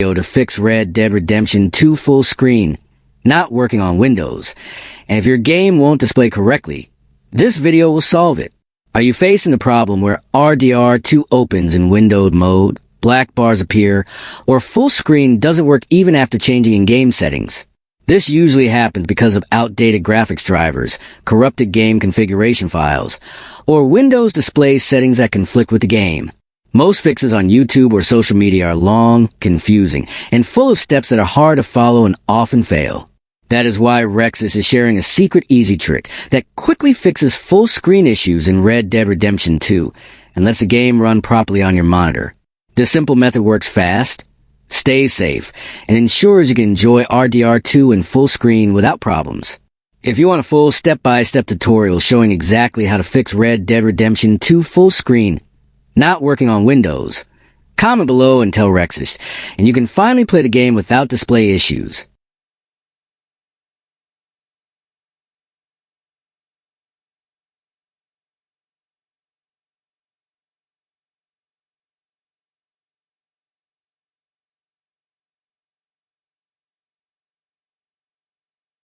to fix Red Dead Redemption 2 full screen, not working on Windows. And if your game won't display correctly, this video will solve it. Are you facing the problem where RDR2 opens in windowed mode, black bars appear, or full screen doesn't work even after changing in-game settings? This usually happens because of outdated graphics drivers, corrupted game configuration files, or Windows display settings that conflict with the game. Most fixes on YouTube or social media are long, confusing, and full of steps that are hard to follow and often fail. That is why Rexus is sharing a secret easy trick that quickly fixes full screen issues in Red Dead Redemption 2 and lets the game run properly on your monitor. This simple method works fast, stays safe, and ensures you can enjoy RDR2 in full screen without problems. If you want a full step-by-step tutorial showing exactly how to fix Red Dead Redemption 2 full screen, not working on Windows, comment below and tell Rexus, and you can finally play the game without display issues.